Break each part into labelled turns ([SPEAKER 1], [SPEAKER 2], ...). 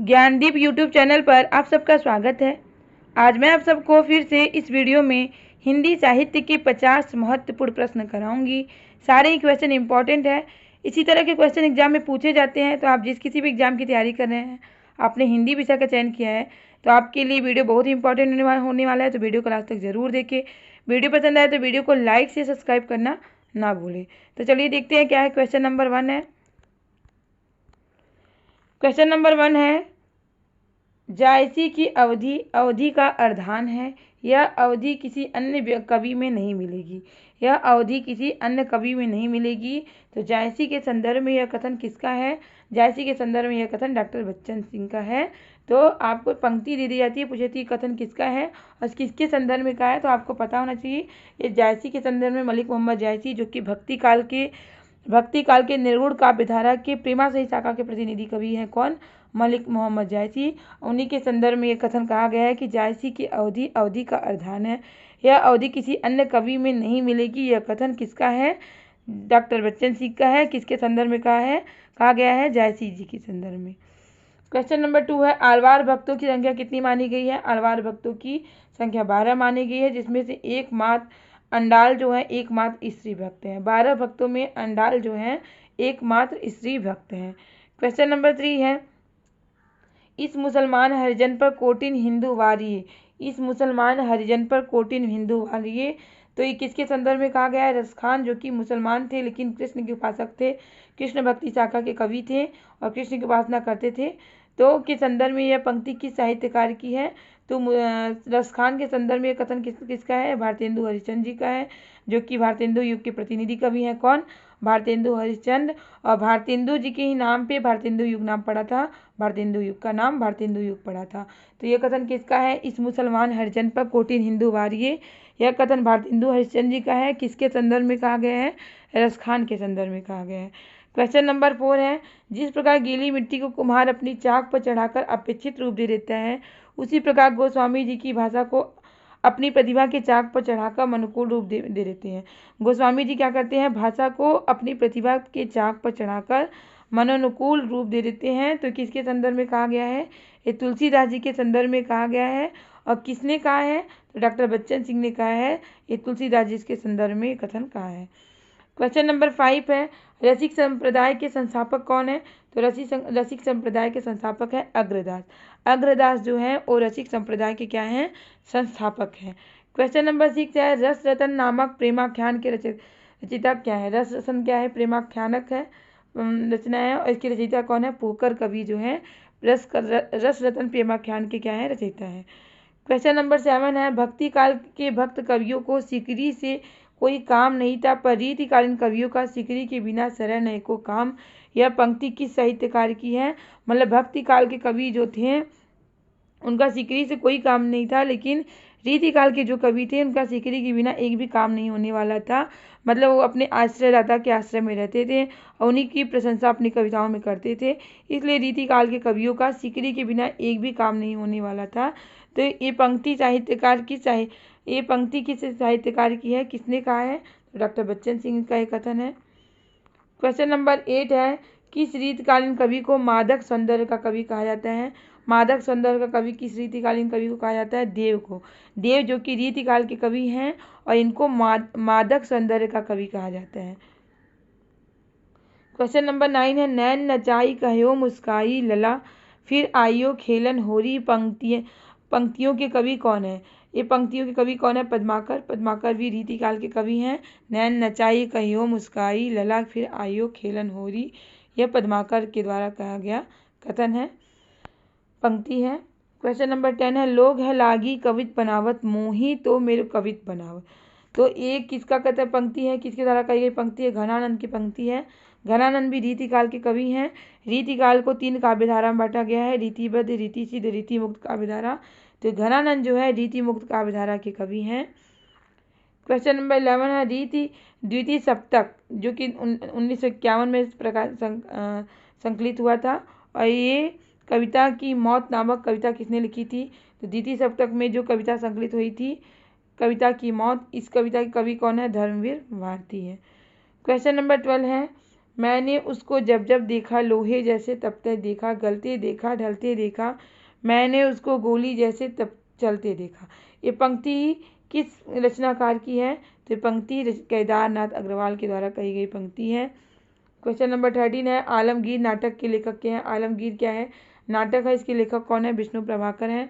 [SPEAKER 1] Gyandeep YouTube channel पर आप सबका स्वागत है। आज मैं आप सबको फिर से इस वीडियो में हिंदी साहित्य के 50 महत्वपूर्ण प्रश्न कराऊंगी। सारे ही क्वेश्चन इंपॉर्टेंट है। इसी तरह के क्वेश्चन एग्जाम में पूछे जाते हैं, तो आप जिस किसी भी एग्जाम की तैयारी कर रहे हैं, आपने हिंदी विषय का चयन किया है, तो आपके लिए वीडियो बहुत ही इंपॉर्टेंट होने वाला है। तो वीडियो को लास्ट तक जरूर देखें। वीडियो पसंद आए तो वीडियो को लाइक से सब्सक्राइब करना ना भूलें। तो चलिए देखते हैं क्या है। क्वेश्चन नंबर 1 है। क्वेश्चन नंबर 1 है, जायसी की अवधि अवधि का अर्धान है। यह अवधि किसी अन्य कवि में नहीं मिलेगी। यह अवधि किसी अन्य कवि में नहीं मिलेगी। तो जायसी के संदर्भ में यह कथन किसका है? जायसी के संदर्भ में यह कथन डॉक्टर बच्चन सिंह का है। तो आपको पंक्ति दे दी जाती है, पूछती है कथन किसका है और किसके संदर्भ में का है, तो आपको पता होना चाहिए। ये जायसी के संदर्भ में मलिक मोहम्मद जायसी, जो कि भक्ति काल के निर्गुण काव्यधारा के प्रेमासही शाखा के प्रतिनिधि कवि हैं। कौन? मलिक मोहम्मद जायसी। उन्हीं के संदर्भ में ये कथन कहा गया है कि जायसी की अवधि अवधि का अर्धान है। यह अवधि किसी अन्य कवि में नहीं मिलेगी। यह कथन किसका है? डॉक्टर बच्चन सिंह का है। किसके संदर्भ में कहा गया है? जायसी जी के संदर्भ में। क्वेश्चन नंबर 2 है, आलवार भक्तों की संख्या कितनी मानी गई है? आलवार भक्तों की संख्या 12 मानी गई है, जिसमें से एकमात्र अंडाल जो है एकमात्र स्त्री भक्त हैं। 12 भक्तों में अंडाल जो है एकमात्र स्त्री भक्त हैं। क्वेश्चन नंबर 3 है, इस मुसलमान हरिजन पर कोटिन हिंदू वारिये। इस मुसलमान हरिजन पर कोटिन हिंदू वारिये, तो ये किसके संदर्भ में कहा गया है? रसखान, जो कि मुसलमान थे लेकिन कृष्ण के उपासक थे, कृष्ण भक्ति शाखा के कवि थे और कृष्ण की उपासना करते थे। तो के संदर्भ में यह पंक्ति किस साहित्यकार की है? तो रसखान के संदर्भ में यह कथन किसका है? भारतेंदु हरिश्चंद्र जी का है, जो कि भारतेंदु युग के प्रतिनिधि कवि हैं। कौन? भारतेंदु हरिश्चंद्र। और भारतेंदु जी के ही नाम पे भारतेंदु युग नाम पड़ा था। भारतेंदु युग का नाम भारतेंदु युग पड़ा था। तो यह कथन किसका है? इस मुसलमान हरिजन पर कोटिन हिंदू वारिये। यह कथन भारतेंदु हरिश्चंद्र जी का है। किसके संदर्भ में कहा गया है? रसखान के संदर्भ में कहा गया है। क्वेश्चन नंबर 4 है, जिस प्रकार गीली मिट्टी को कुम्हार अपनी चाक पर चढ़ाकर अपेक्षित रूप दे देता है, उसी प्रकार गोस्वामी जी की भाषा को अपनी प्रतिभा के चाक पर चढ़ाकर अनुकूल रूप दे देते हैं। गोस्वामी जी क्या करते हैं? भाषा को अपनी प्रतिभा के चाक पर चढ़ाकर मनोनुकूल रूप दे देते हैं। तो किसके संदर्भ में कहा गया है? ये तुलसीदास जी के संदर्भ में कहा गया है। और किसने कहा है? तो डॉक्टर बच्चन सिंह ने कहा है। ये तुलसीदास जी के संदर्भ में कथन कहा है। क्वेश्चन नंबर 5 है, रसिक संप्रदाय के संस्थापक कौन है? तो रसिक संप्रदाय के संस्थापक है अग्रदास। अग्रदास जो है वो रसिक संप्रदाय के क्या हैं? संस्थापक हैं। क्वेश्चन नंबर 6 है, रस रतन नामक प्रेमाख्यान के रचयिता क्या है? रस रतन क्या है? प्रेमाख्यानक है, रचना है, और इसकी रचयिता कौन है? पोकर कवि जो है रस रतन प्रेमाख्यान के क्या है? रचयिता है। क्वेश्चन नंबर 7 है, भक्ति काल के भक्त कवियों को सिकरी से कोई काम नहीं था, पर रीतिकालीन कवियों का सिकरी के बिना शरण नहीं को काम। यह पंक्ति किस साहित्यकार की है? मतलब भक्ति काल के कवि जो थे उनका सिकरी से कोई काम नहीं था, लेकिन रीतिकाल के जो कवि थे उनका सिकरी के बिना एक भी काम नहीं होने वाला था। मतलब वो अपने आश्रयदाता के आश्रय में रहते थे और उन्हीं की प्रशंसा अपनी कविताओं में करते थे। इसलिए रीतिकाल के कवियों का सिकरी के बिना एक भी काम नहीं होने वाला था। तो ये पंक्ति किस साहित्यकार की है? किसने कहा है? तो डॉक्टर बच्चन सिंह का एक कथन है। क्वेश्चन नंबर 8 है, किस रीतिकालीन कवि को मादक सौंदर्य का कवि कहा जाता है? मादक सौंदर्य का कवि किस रीतिकालीन कवि को कहा जाता है? देव को। देव जो कि रीतिकाल के कवि हैं और इनको मादक सौंदर्य का कवि कहा जाता है। क्वेश्चन नंबर 9 है, नैन नचाई कहो मुस्काई लला, फिर आइयो खेलन होरी पंक्तियों के कवि कौन है? ये पंक्तियों के कवि कौन है? पद्माकर। पद्माकर भी रीतिकाल के कवि हैं। नैन नचाई कहियो मुस्काई लला, फिर आइयो खेलन होरी, यह पद्माकर के द्वारा कहा गया कथन है, पंक्ति है। क्वेश्चन नंबर 10 है, लोग है लागी कवित बनावत मोही तो मेरे कवित बनावत। तो ये किसका कथन पंक्ति है? किसके द्वारा कही गई पंक्ति है? घनानंद की पंक्ति है। घनानंद भी रीतिकाल के कवि हैं। रीतिकाल को 3 काव्यधारा में बांटा गया है, रीतिबद्ध, रीतिसिद्ध, रीतिमुक्त काव्यधारा। तो घनानंद जो है रीतिमुक्त काव्यधारा के कवि हैं। क्वेश्चन नंबर 11 है, द्वितीय सप्तक जो कि 1951 में इस प्रकार संकलित हुआ था, और ये कविता की मौत नामक कविता किसने लिखी थी? तो द्वितीय सप्तक में जो कविता संकलित हुई थी कविता की मौत, इस कविता के कवि कौन है? धर्मवीर भारती है। क्वेश्चन नंबर 12 है, मैंने उसको जब जब देखा, लोहे जैसे तपते देखा, गलते देखा, ढलते देखा, मैंने उसको गोली जैसे तप चलते देखा। ये पंक्ति किस रचनाकार की है? तो ये पंक्ति केदारनाथ अग्रवाल के द्वारा कही गई पंक्ति है। क्वेश्चन नंबर 13 है, आलमगीर नाटक के लेखक क्या है? आलमगीर क्या है? नाटक है। इसके लेखक कौन है? विष्णु प्रभाकर है।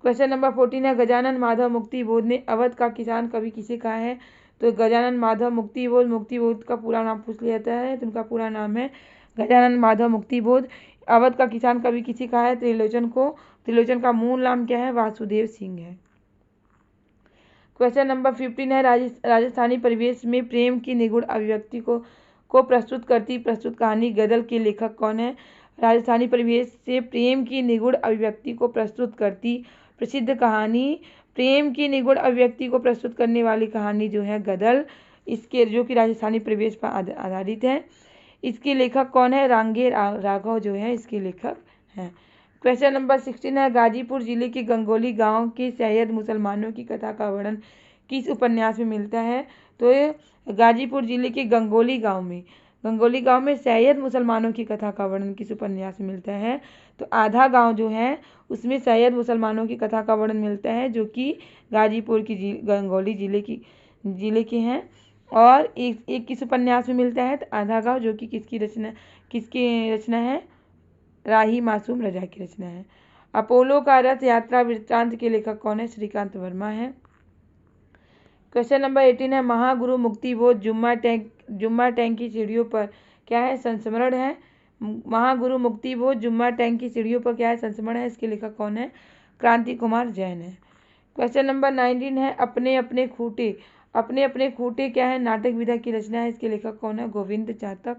[SPEAKER 1] क्वेश्चन नंबर 14 है, गजानन माधव मुक्तिबोध ने अवध का किसान कवि किसे कहा है? तो गजानन माधव मुक्तिबोध का पूरा नाम पूछ लिया जाता है, तो उनका पूरा नाम है गजानन माधव मुक्तिबोध। अवध का किसान कवि किसे कहा है? त्रिलोचन को। त्रिलोचन का मूल नाम क्या है? वासुदेव सिंह है। क्वेश्चन नंबर 15 है, राजस्थानी परिवेश में प्रेम की निगूढ़ अभिव्यक्ति को प्रस्तुत करती प्रस्तुत कहानी गदल के लेखक कौन है? राजस्थानी परिवेश से प्रेम की निगूढ़ अभिव्यक्ति को प्रस्तुत करती प्रसिद्ध कहानी, प्रेम की निगूढ़ अभिव्यक्ति को प्रस्तुत करने वाली कहानी जो है गदल, इसके जो कि राजस्थानी परिवेश पर आधारित है। इसके लेखक कौन है? रांगे राघव जो है इसके लेखक हैं। क्वेश्चन नंबर 16 है, गाजीपुर जिले के गंगोली गांव के सैयद मुसलमानों की कथा का वर्णन किस उपन्यास में मिलता है? तो ये गाजीपुर जिले के गंगोली गांव में सैयद मुसलमानों की कथा का वर्णन किस उपन्यास में मिलता है? तो आधा गांव जो है उसमें सैयद मुसलमानों की कथा का वर्णन मिलता है, जो कि गाजीपुर की गंगोली जिले के हैं। और एक किस उपन्यास में मिलता है? तो आधा गांव, जो कि किसकी रचना है? राही मासूम रजा की रचना है। अपोलो का रथ यात्रा वृत्तांत के लेखक कौन है? श्रीकांत वर्मा है। क्वेश्चन नंबर 18 है, महागुरु मुक्तिबोध जुम्मा टैंक की सीढ़ियों पर क्या है? संस्मरण है। महागुरु मुक्तिबोध जुम्मा टैंक की सीढ़ियों पर क्या है? संस्मरण है। इसके लेखक कौन है? क्रांति कुमार जैन है। क्वेश्चन नंबर 19 है, अपने अपने खूटे क्या है? नाटक विधा की रचना है। इसके लेखक कौन है? गोविंद चातक।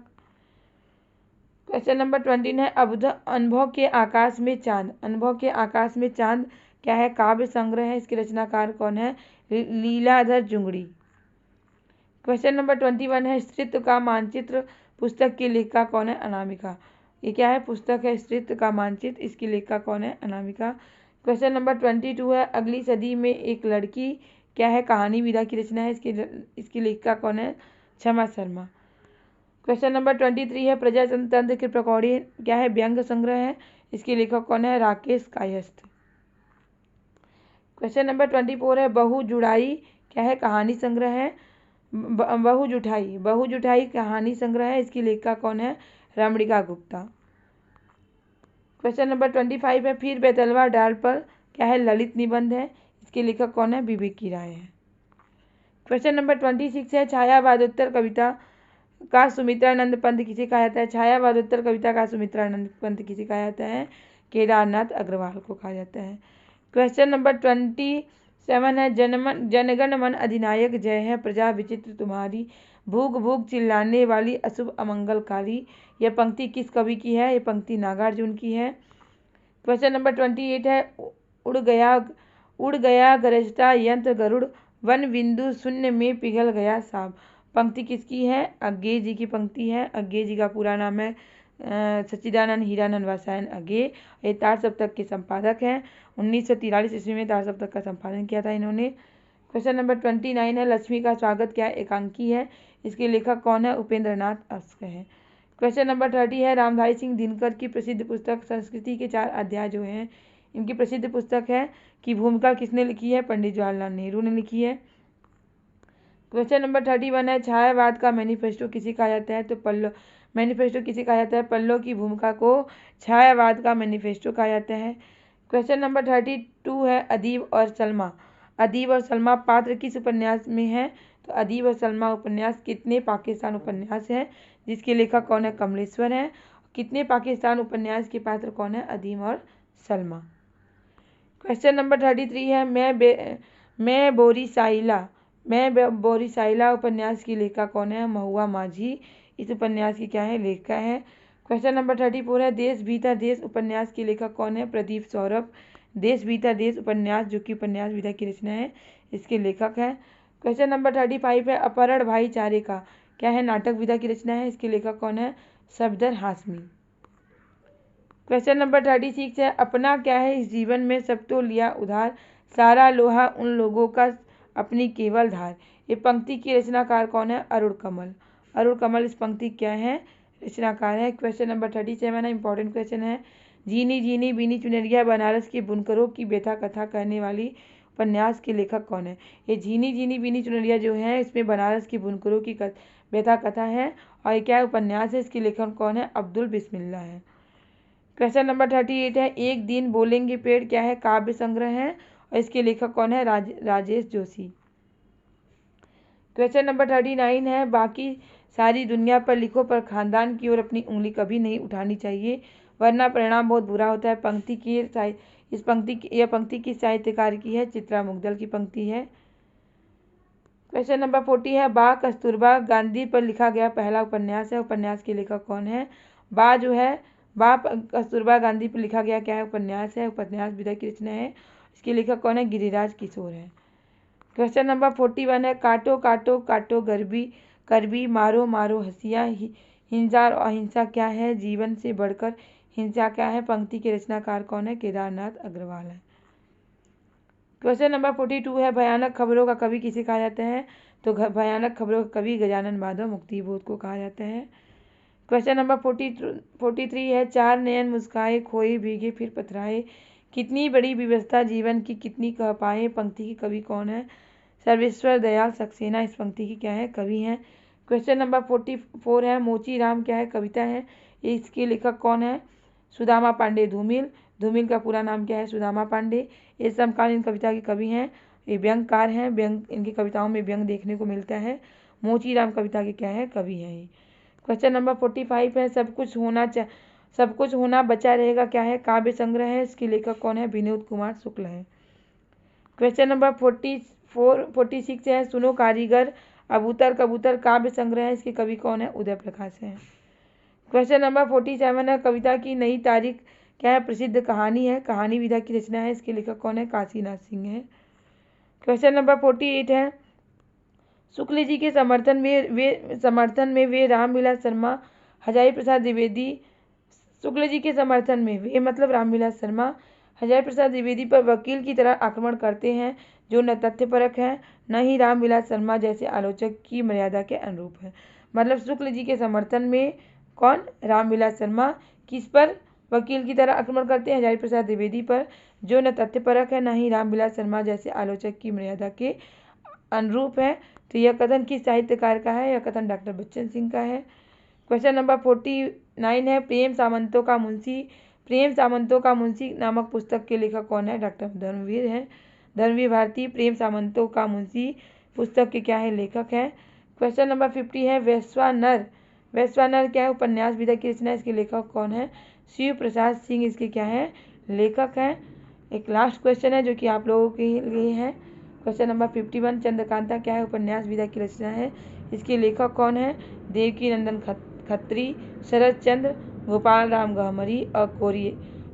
[SPEAKER 1] क्वेश्चन नंबर 20 है, अनुभव के आकाश में चांद क्या है? काव्य संग्रह है। इसके रचनाकार कौन है? लीलाधर जुंगड़ी। क्वेश्चन नंबर 21 है, स्त्रीत्व का मानचित्र पुस्तक की लेखिका कौन है? अनामिका। ये क्या है? पुस्तक है स्त्रीत्व का मानचित्र। इसकी लेखिका कौन है? अनामिका। क्वेश्चन नंबर 22 है, अगली सदी में एक लड़की क्या है? कहानी विधा की रचना है। इसकी लेखिका कौन है? क्षमा शर्मा। क्वेश्चन नंबर 23 है, प्रजातंत्र के पकौड़े क्या है? व्यंग्य संग्रह है। इसके लेखक कौन है? राकेश कायस्थ। क्वेश्चन नंबर 24 है, बहु जुड़ाई क्या है? कहानी संग्रह है। बहु जुठाई कहानी संग्रह है। इसकी लेखिका कौन है? रमणिका गुप्ता। क्वेश्चन नंबर 25 है, फिर बेतलवा डाल पर क्या है? ललित निबंध है। इसके लेखक कौन है? विवेकी राय है। क्वेश्चन नंबर 26 है, छायावादोत्तर कविता का सुमित्रानंद पंत किसे कहा जाता है? छायावादोत्तर कविता का सुमित्रानंद पंत किसे कहा जाता है? केदारनाथ अग्रवाल को कहा जाता है। क्वेश्चन नंबर 27 है, जनगण मन अधिनायक जय है, प्रजा विचित्र तुम्हारी, भूख भूख चिल्लाने वाली अशुभ अमंगलकारी। यह पंक्ति किस कवि की है? यह पंक्ति नागार्जुन की है। क्वेश्चन नंबर 28 है, उड़ गया गरजता यंत्र गरुड़, वन बिंदु शून्य में पिघल गया सांप। पंक्ति किसकी है? अज्ञे जी की पंक्ति है। अज्ञे जी का पूरा नाम है सच्चिदानंद हीरानंद वासायन अज्ञे। ये तार सप्तक के संपादक हैं। 1943 ईस्वी में तार सप्तक का संपादन किया था इन्होंने। क्वेश्चन नंबर 29 है, लक्ष्मी का स्वागत क्या एकांकी है? इसके लेखक कौन है? उपेंद्र नाथ अश्क है। क्वेश्चन नंबर 30 है, रामधारी सिंह दिनकर की प्रसिद्ध पुस्तक संस्कृति के 4 अध्याय जो हैं, इनकी प्रसिद्ध पुस्तक है कि भूमिका किसने लिखी है? पंडित जवाहरलाल नेहरू ने लिखी है। क्वेश्चन नंबर 31 है, छायावाद का मैनिफेस्टो किसे कहा जाता है? तो पल्लो की भूमिका को छायावाद का मैनिफेस्टो कहा जाता है। क्वेश्चन नंबर 32 है, अदीब और सलमा पात्र किस उपन्यास में है? तो अदीब और सलमा उपन्यास कितने पाकिस्तान उपन्यास है, जिसके लेखक कौन है? कमलेश्वर है। कितने पाकिस्तान उपन्यास के पात्र कौन है? अदीब और सलमा। क्वेश्चन नंबर 33 है, मैं बोरी साइला उपन्यास की लेखिका कौन है? महुआ माझी इस उपन्यास की क्या है? लेखिका है। क्वेश्चन नंबर 34 है, देश भीतर देश उपन्यास की लेखक कौन है? प्रदीप सौरभ। देश भीतर देश उपन्यास जो कि उपन्यास विधा की रचना है, इसके लेखक है। क्वेश्चन नंबर 35 है, अपहरण भाईचारे का क्या है? नाटक विधा की रचना है। इसके लेखक कौन है? सफदर हाशमी। क्वेश्चन नंबर 36 है, अपना क्या है इस जीवन में सब तो लिया उधार, सारा लोहा उन लोगों का अपनी केवल धार। ये पंक्ति की रचनाकार कौन है? अरुण कमल। अरुण कमल इस पंक्ति क्या है, रचनाकार है। क्वेश्चन नंबर 37 है, इंपॉर्टेंट क्वेश्चन है। जीनी जीनी बीनी चुनरिया बनारस के बुनकरों की व्यथा कथा कहने वाली उपन्यास के लेखक कौन है। ये जीनी जीनी बीनी चुनरिया जो है इसमें बनारस की बुनकरों की व्यथा कथा है और ये क्या उपन्यास है, इसके लेखक कौन है, अब्दुल बिस्मिल्लाह है। क्वेश्चन नंबर 38 है, एक दिन बोलेंगे पेड़ क्या है, काव्य संग्रह है और इसके लेखक कौन है, राजेश जोशी। क्वेश्चन नंबर 39 है, बाकी सारी दुनिया पर लिखो पर खानदान की ओर अपनी उंगली कभी नहीं उठानी चाहिए वरना परिणाम बहुत बुरा होता है। यह पंक्ति किस साहित्यकार की है, चित्रा मुग्दल की पंक्ति है। क्वेश्चन नंबर 40 है, बा कस्तूरबा गांधी पर लिखा गया पहला उपन्यास है, उपन्यास के लेखक कौन है। बा कस्तूरबा गांधी पर लिखा गया क्या है, उपन्यास है, उपन्यास विधा की रचना है, इसके लेखक कौन है, गिरिराज किशोर है। क्वेश्चन नंबर 41 है, काटो काटो काटो करबी मारो मारो हंसिया, हिंसा और अहिंसा क्या है, जीवन से बढ़कर हिंसा क्या है, पंक्ति के रचनाकार कौन है, केदारनाथ अग्रवाल है। क्वेश्चन नंबर 42 है, भयानक खबरों का कवि किसे कहा जाता है, तो भयानक खबरों का कवि गजानन माधव मुक्तिबोध को कहा जाता है। क्वेश्चन नंबर 43 है, चार नयन मुस्काए खोए भीगे फिर पथराए, कितनी बड़ी व्यवस्था जीवन की कितनी कह पाए, पंक्ति की कवि कौन है, सर्वेश्वर दयाल सक्सेना इस पंक्ति की क्या है, कवि है। क्वेश्चन नंबर 44 है, मोची राम क्या है, कविता है, इसके लेखक कौन है, सुदामा पांडे धूमिल का पूरा नाम क्या है, सुदामा पांडे। ये समकालीन कविता के कवि हैं, ये व्यंगकार हैं, इनकी कविताओं में व्यंग देखने को मिलता है। मोची राम कविता के क्या है, कवि हैं ये। क्वेश्चन नंबर 45 है, सब कुछ होना बचा रहेगा क्या है, काव्य संग्रह है, इसके लेखक कौन है, विनोद कुमार शुक्ल है। क्वेश्चन नंबर 46 है, सुनो कारीगर अबूतर कबूतर काव्य संग्रह है, इसके कवि कौन है, उदय प्रकाश है। क्वेश्चन नंबर 47 है, कविता की नई तारीख क्या है, प्रसिद्ध कहानी है, कहानी विधा की रचना है, इसके लेखक कौन है, काशीनाथ सिंह है। क्वेश्चन नंबर 48 है, शुक्ल जी के समर्थन में वे रामविलास शर्मा हजारी प्रसाद द्विवेदी, शुक्ल जी के समर्थन में वे मतलब रामविलास शर्मा हजारी प्रसाद द्विवेदी पर वकील की तरह आक्रमण करते हैं जो न तथ्यपरक है न ही रामविलास शर्मा जैसे आलोचक की मर्यादा के अनुरूप है। मतलब शुक्ल जी के समर्थन में कौन, रामविलास शर्मा किस पर वकील की तरह आक्रमण करते हैं, हजारी प्रसाद द्विवेदी पर, जो न तथ्यपरक है न ही रामविलास शर्मा जैसे आलोचक की मर्यादा के अनुरूप है। तो यह कथन किस साहित्यकार का है, यह कथन डॉक्टर बच्चन सिंह का है। क्वेश्चन नंबर 49 है, प्रेम सामंतों का मुंशी नामक पुस्तक के लेखक कौन है, डॉक्टर धर्मवीर है, धर्मवीर भारती प्रेम सामंतों का मुंशी पुस्तक के क्या है, लेखक है। क्वेश्चन नंबर 50 है, वैश्वानर क्या है, उपन्यास विधा की रचना, इसके लेखक कौन है, शिव प्रसाद सिंह इसके क्या है, लेखक हैं। एक लास्ट क्वेश्चन है जो कि आप लोगों के लिए है। क्वेश्चन नंबर 51, चंद्रकांता क्या है, उपन्यास विधा की रचना है, इसके लेखक कौन है, देवकी नंदन खत्री, शरद चंद्र, गोपाल राम गहमरी और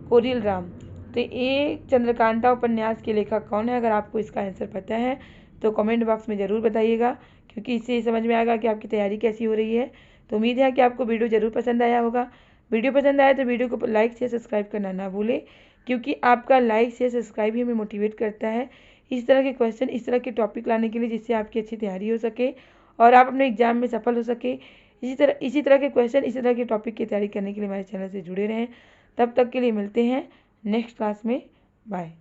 [SPEAKER 1] कोरिल राम। तो ये चंद्रकांता उपन्यास के लेखक कौन है, अगर आपको इसका आंसर पता है तो कमेंट बॉक्स में ज़रूर बताइएगा, क्योंकि इससे समझ में आएगा कि आपकी तैयारी कैसी हो रही है। तो उम्मीद है कि आपको वीडियो ज़रूर पसंद आया होगा। वीडियो पसंद आया तो वीडियो को लाइक से सब्सक्राइब करना ना भूलें, क्योंकि आपका लाइक से सब्सक्राइब ही हमें मोटिवेट करता है इस तरह के क्वेश्चन, इस तरह के टॉपिक लाने के लिए, जिससे आपकी अच्छी तैयारी हो सके और आप अपने एग्जाम में सफल हो सके। इसी तरह के क्वेश्चन, इसी तरह के टॉपिक की तैयारी करने के लिए हमारे चैनल से जुड़े रहें। तब तक के लिए मिलते हैं नेक्स्ट क्लास में। बाय।